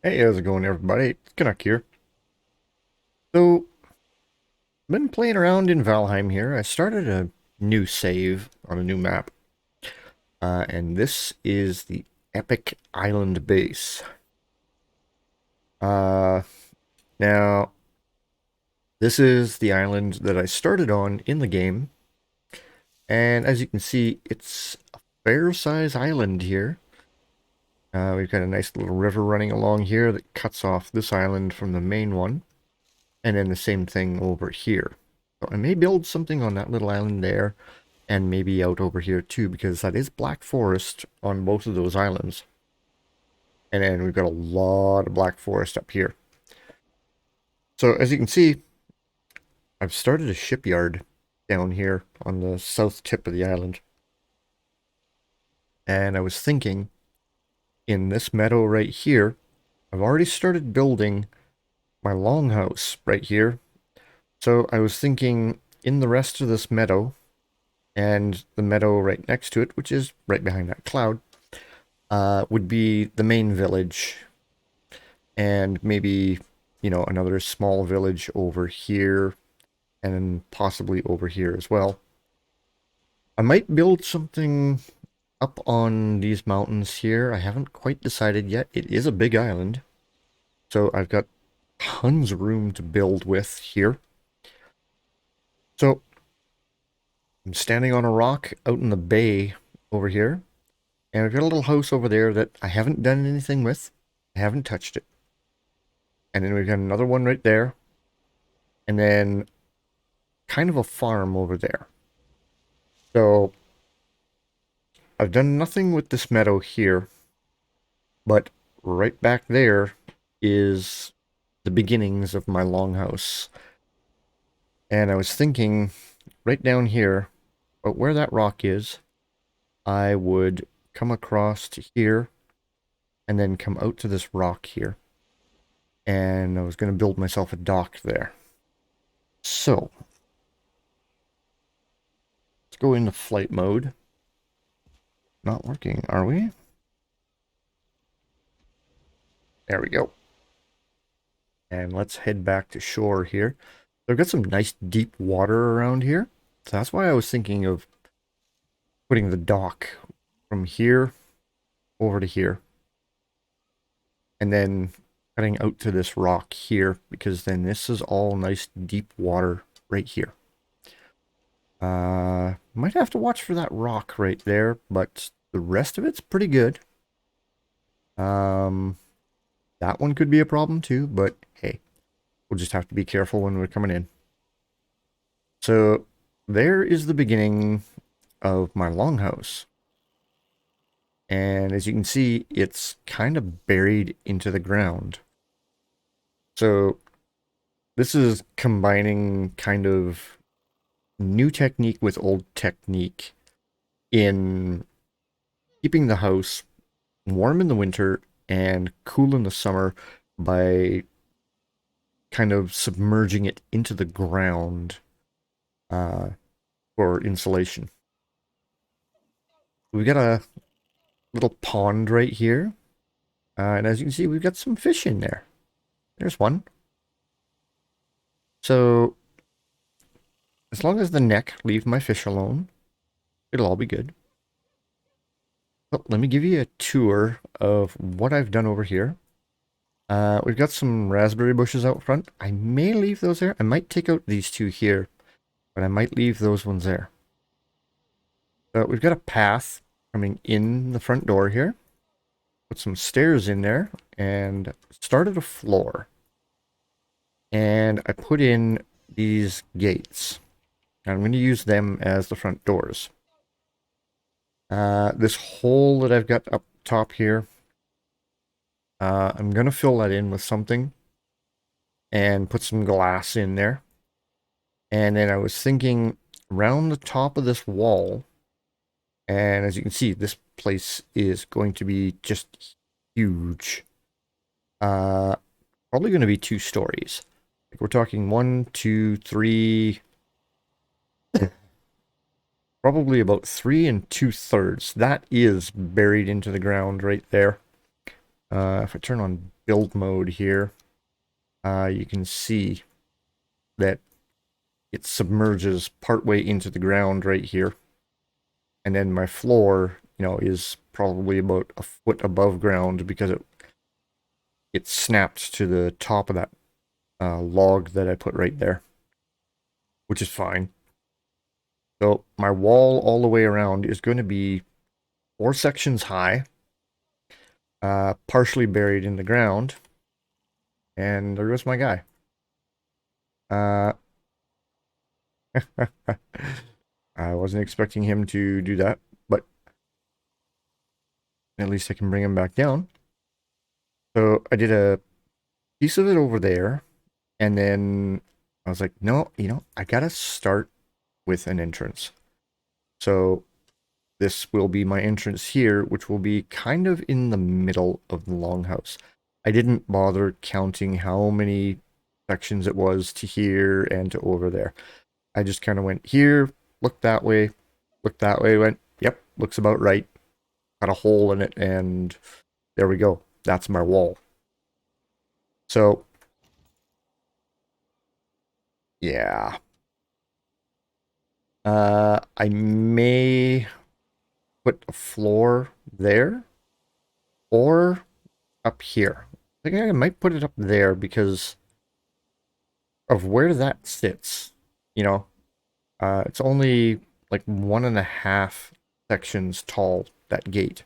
Hey, how's it going, everybody? It's Canuck here. So, been playing around in Valheim here. I started a new save on a new map, and this is the Epic Island base. Uh, now, this is the island that I started on in the game, and as you can see, it's a fair-size island here. We've got a nice little river running along here that cuts off this island from the main one. And then the same thing over here. So I may build something on that little island there, and maybe out over here too, because that is black forest on both of those islands. And then we've got a lot of black forest up here. So as you can see, I've started a shipyard down here on the south tip of the island. And I was thinking, in this meadow right here, I've already started building my longhouse right here. So I was thinking, in the rest of this meadow, and the meadow right next to it, which is right behind that cloud, would be the main village, and maybe, another small village over here, and possibly over here as well. I might build something up on these mountains here. I haven't quite decided yet. It is a big island, so I've got tons of room to build with here. So I'm standing on a rock out in the bay over here. And I've got a little house over there that I haven't done anything with. I haven't touched it. And then we've got another one right there. And then kind of a farm over there. So I've done nothing with this meadow here. But right back there is the beginnings of my longhouse. And I was thinking right down here, but where that rock is, I would come across to here and then come out to this rock here. And I was going to build myself a dock there. So, let's go into flight mode. Not working, are we? There we go. And let's head back to shore here. They've got some nice deep water around here. So that's why I was thinking of putting the dock from here over to here. And then cutting out to this rock here, because then this is all nice deep water right here. Might have to watch for that rock right there, but the rest of it's pretty good. That one could be a problem too, but hey, we'll just have to be careful when we're coming in. So there is the beginning of my longhouse. And as you can see, it's kind of buried into the ground. So this is combining kind of new technique with old technique in keeping the house warm in the winter and cool in the summer by kind of submerging it into the ground uh, for insulation. We've got a little pond right here, and as you can see, we've got some fish in there. There's one. So, as long as the neck leave my fish alone, it'll all be good. Well, let me give you a tour of what I've done over here. We've got some raspberry bushes out front. I may leave those there. I might take out these two here, but I might leave those ones there. So we've got a path coming in the front door here. Put some stairs in there and started a floor. And I put in these gates. I'm going to use them as the front doors. This hole that I've got up top here, I'm going to fill that in with something and put some glass in there. And then I was thinking around the top of this wall, and as you can see, this place is going to be just huge. Probably going to be 2 stories. Like we're talking 1, 2, 3, probably about 3 2/3. That is buried into the ground right there. If I turn on build mode here, you can see that it submerges partway into the ground right here. And then my floor, is probably about a foot above ground because it snapped to the top of that log that I put right there, which is fine. So my wall all the way around is going to be 4 sections high, partially buried in the ground, and there goes my guy. Uh, I wasn't expecting him to do that, but at least I can bring him back down. So I did a piece of it over there, and then I was like, no, I gotta start with an entrance. So this will be my entrance here, which will be kind of in the middle of the longhouse. I didn't bother counting how many sections it was to here and to over there. I just kind of went here, looked that way, went, yep, looks about right. Cut a hole in it, and there we go. That's my wall. So, yeah. I may put a floor there or up here. I think I might put it up there because of where that sits. You know, it's only like 1.5 sections tall, that gate.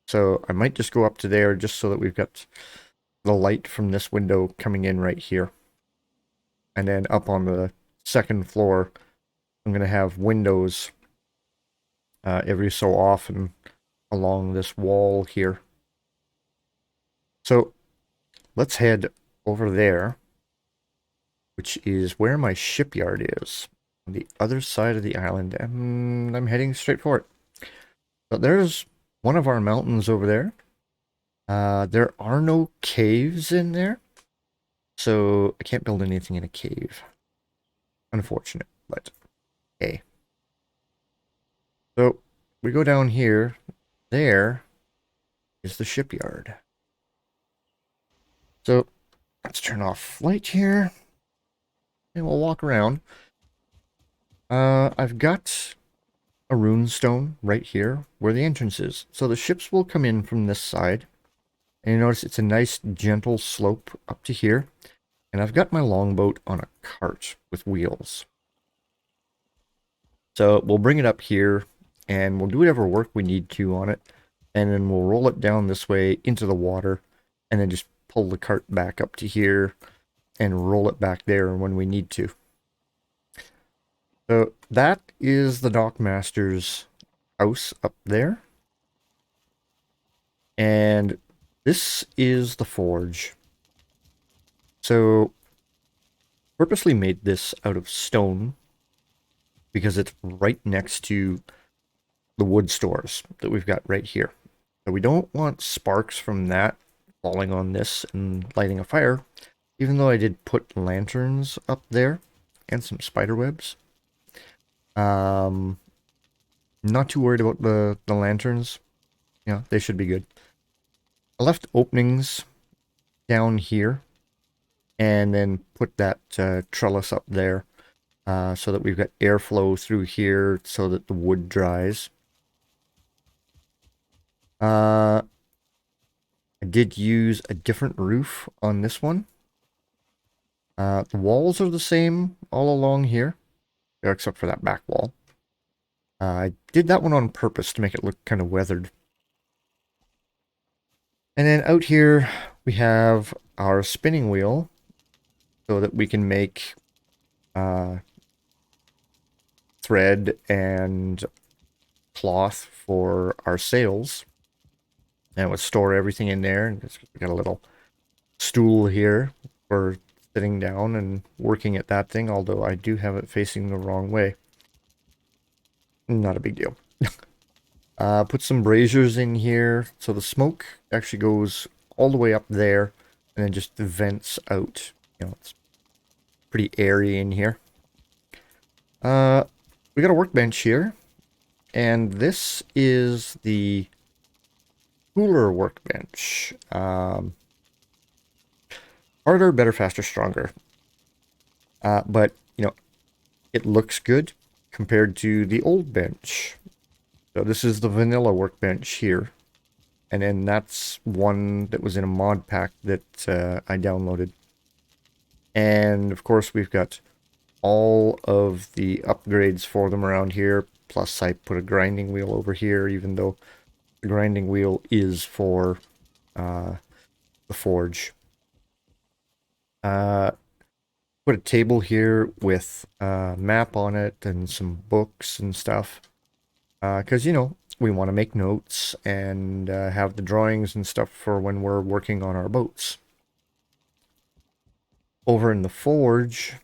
So I might just go up to there just so that we've got the light from this window coming in right here. And then up on the second floor, I'm going to have windows every so often along this wall here. So let's head over there, which is where my shipyard is, on the other side of the island, and I'm heading straight for it. So there's one of our mountains over there. There are no caves in there, so I can't build anything in a cave. Unfortunate, but hey. So we go down here. There is the shipyard. So let's turn off light here, and we'll walk around. I've got a rune stone right here where the entrance is. So the ships will come in from this side. And you notice it's a nice gentle slope up to here. And I've got my longboat on a cart with wheels. So we'll bring it up here and we'll do whatever work we need to on it. And then we'll roll it down this way into the water and then just pull the cart back up to here and roll it back there when we need to. So that is the dockmaster's house up there. And this is the forge. So purposely made this out of stone because it's right next to the wood stores that we've got right here. So we don't want sparks from that falling on this and lighting a fire, even though I did put lanterns up there and some spider webs. Not too worried about the lanterns. Yeah, they should be good. I left openings down here and then put that trellis up there so that we've got airflow through here so that the wood dries. I did use a different roof on this one. The walls are the same all along here, except for that back wall. I did that one on purpose to make it look kind of weathered. And then out here we have our spinning wheel so that we can make thread and cloth for our sails. And we'll store everything in there. And we got a little stool here for sitting down and working at that thing, although I do have it facing the wrong way. Not a big deal. Put some braziers in here so the smoke actually goes all the way up there and then just vents out. It's pretty airy in here. We got a workbench here, and this is the cooler workbench. Harder, better, faster, stronger. But, it looks good compared to the old bench. So this is the vanilla workbench here. And then that's one that was in a mod pack that I downloaded. And of course we've got all of the upgrades for them around here. Plus I put a grinding wheel over here, even though the grinding wheel is for the forge. Put a table here with a map on it and some books and stuff. Because, we want to make notes and have the drawings and stuff for when we're working on our boats. Over in the forge,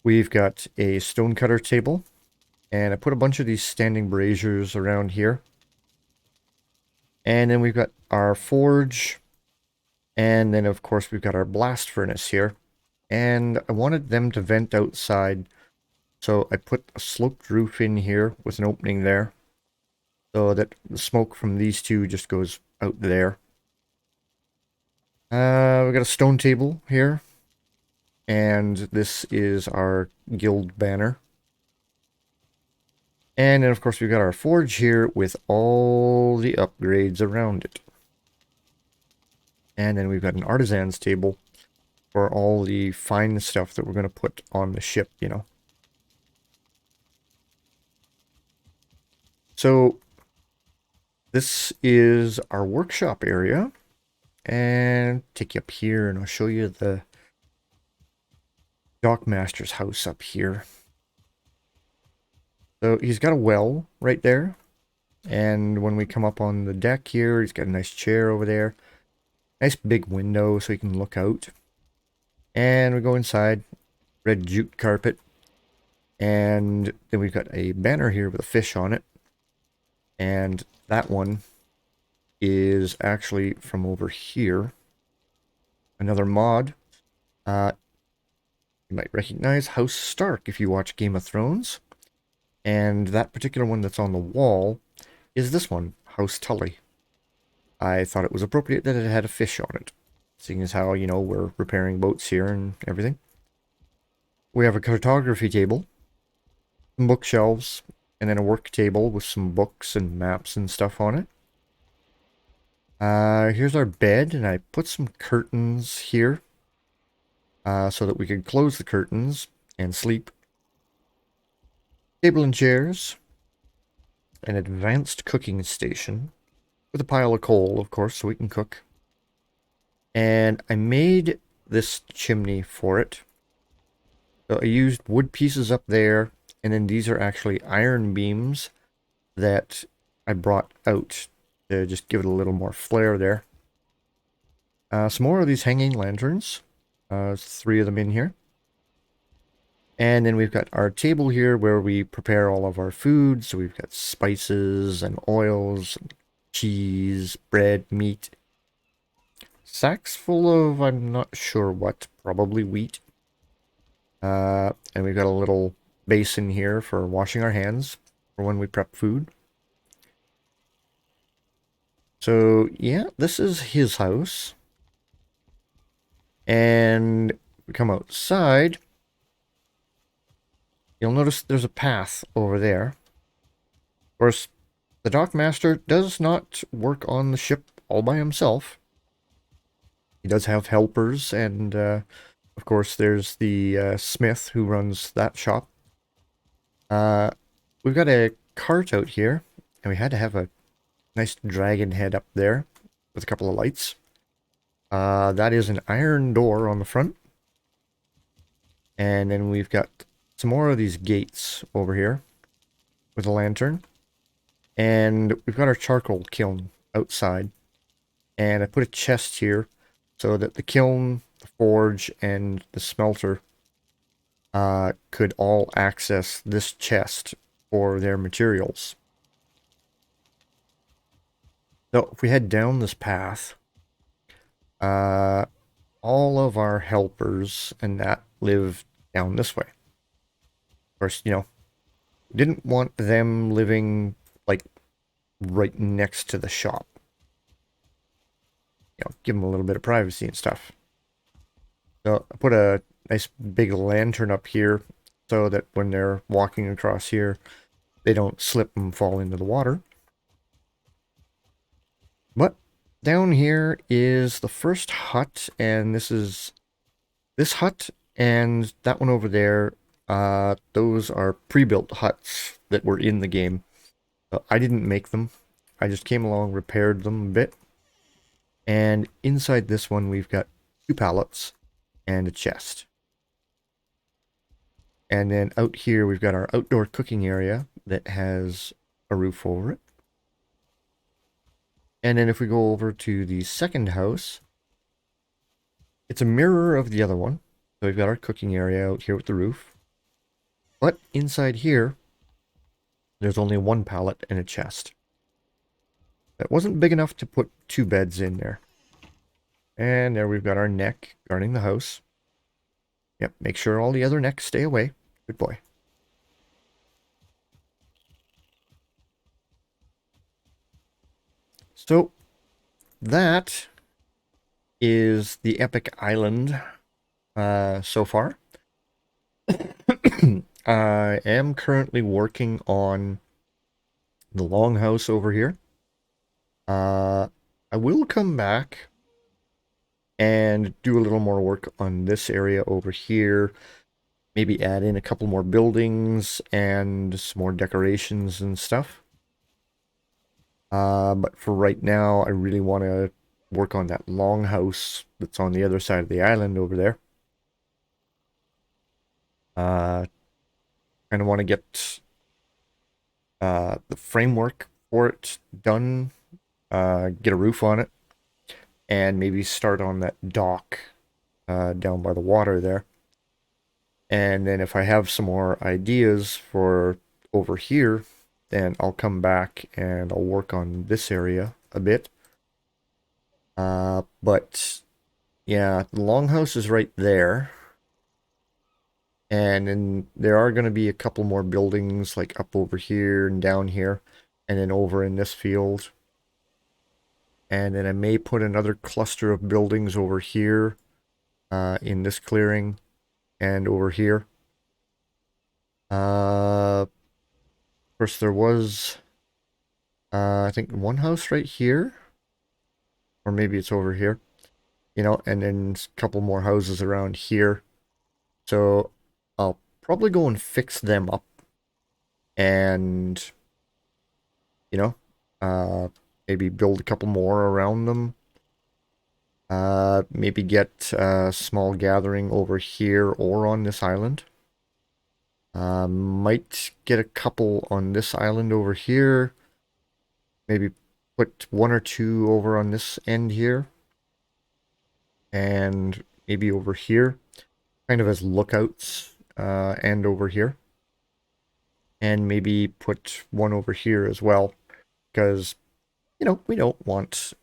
we've got a stonecutter table. And I put a bunch of these standing braziers around here. And then we've got our forge. And then, of course, we've got our blast furnace here. And I wanted them to vent outside. So I put a sloped roof in here with an opening there. So that the smoke from these two just goes out there. We got a stone table here. And this is our guild banner. And then, of course, we've got our forge here with all the upgrades around it. And then we've got an artisan's table for all the fine stuff that we're going to put on the ship, So, this is our workshop area. And take you up here and I'll show you the dockmaster's house up here. So he's got a well right there. And when we come up on the deck here, he's got a nice chair over there. Nice big window so he can look out. And we go inside. Red jute carpet. And then we've got a banner here with a fish on it. And that one is actually from over here. Another mod. You might recognize House Stark if you watch Game of Thrones. And that particular one that's on the wall is this one, House Tully. I thought it was appropriate that it had a fish on it, seeing as how, we're repairing boats here and everything. We have a cartography table, some bookshelves, and then a work table with some books and maps and stuff on it. Here's our bed, and I put some curtains here so that we could close the curtains and sleep. Table and chairs. An advanced cooking station with a pile of coal, of course, so we can cook. And I made this chimney for it. So I used wood pieces up there, and then these are actually iron beams that I brought out to just give it a little more flair there. Some more of these hanging lanterns. 3 of them in here. And then we've got our table here where we prepare all of our food. So we've got spices and oils, and cheese, bread, meat. Sacks full of, I'm not sure what, probably wheat. And we've got a little basin here for washing our hands for when we prep food. So, yeah, this is his house. And we come outside. You'll notice there's a path over there. Of course, the dockmaster does not work on the ship all by himself. He does have helpers, and of course there's the smith who runs that shop. We've got a cart out here, and we had to have a nice dragon head up there with a couple of lights. That is an iron door on the front. And then we've got some more of these gates over here with a lantern. And we've got our charcoal kiln outside. And I put a chest here so that the kiln, the forge, and the smelter could all access this chest for their materials. So if we head down this path, all of our helpers and that live down this way. Of course, didn't want them living like right next to the shop. Give them a little bit of privacy and stuff. So I put a nice big lantern up here so that when they're walking across here, they don't slip and fall into the water. But down here is the first hut, and this is this hut and that one over there. Those are pre-built huts that were in the game. I didn't make them. I just came along, repaired them a bit. And inside this one, we've got 2 pallets and a chest. And then out here, we've got our outdoor cooking area that has a roof over it. And then if we go over to the second house, it's a mirror of the other one. So we've got our cooking area out here with the roof. But inside here, there's only 1 pallet and a chest. That wasn't big enough to put 2 beds in there. And there we've got our neck guarding the house. Yep, make sure all the other necks stay away. Good boy. So, that is the epic island so far. I am currently working on the longhouse over here. I will come back and do a little more work on this area over here. Maybe add in a couple more buildings and some more decorations and stuff. But for right now, I really want to work on that longhouse that's on the other side of the island over there. Kind of want to get the framework for it done, get a roof on it, and maybe start on that dock down by the water there. And then if I have some more ideas for over here, then I'll come back and I'll work on this area a bit. But yeah, the longhouse is right there. And then there are going to be a couple more buildings like up over here and down here. And then over in this field. And then I may put another cluster of buildings over here in this clearing and over here. Of course, there was, I think, one house right here. Or maybe it's over here. And then a couple more houses around here. So I'll probably go and fix them up. And, you know, maybe build a couple more around them. Maybe get a small gathering over here or on this island. Might get a couple on this island over here. Maybe put 1 or 2 over on this end here. And maybe over here. Kind of as lookouts. And over here. And maybe put 1 over here as well. Because, we don't want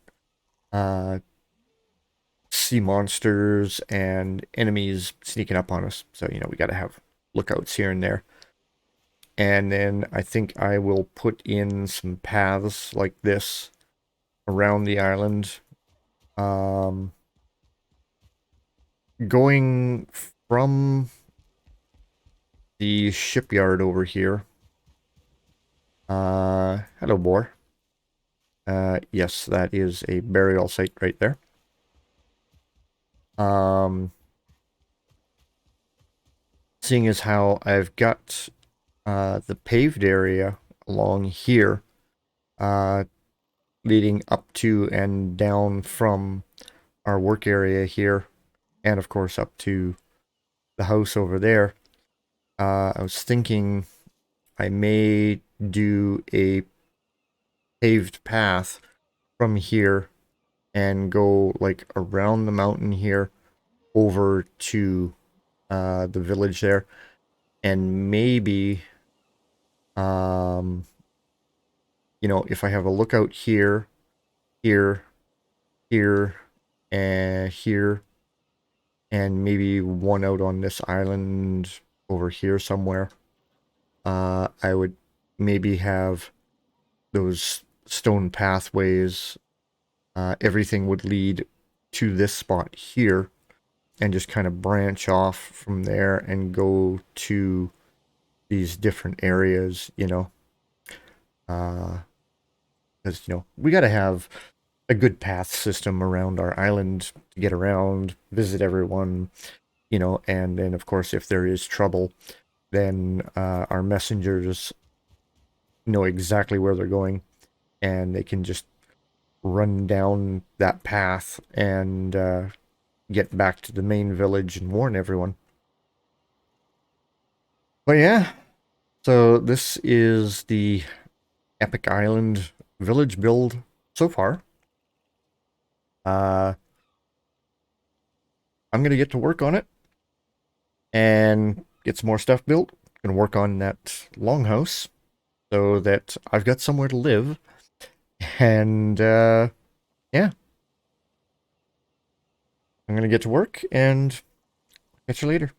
sea monsters and enemies sneaking up on us. So, we got to have lookouts here and there. And then I think I will put in some paths like this around the island. Going from the shipyard over here. Hello, boar. Yes, that is a burial site right there. Seeing as how I've got the paved area along here, leading up to and down from our work area here, and of course up to the house over there. I was thinking I may do a paved path from here and go like around the mountain here over to the village there, and maybe if I have a lookout here, here, here, and here, and maybe one out on this island over here somewhere, I would maybe have those stone pathways, everything would lead to this spot here and just kind of branch off from there and go to these different areas, you know. Because, we got to have a good path system around our island to get around, visit everyone, and then, of course, if there is trouble, then our messengers know exactly where they're going and they can just run down that path and get back to the main village and warn everyone. But yeah, so this is the Epic Island village build so far. Uh, I'm gonna get to work on it and get some more stuff built. Gonna work on that longhouse so that I've got somewhere to live. And yeah, I'm gonna get to work and catch you later.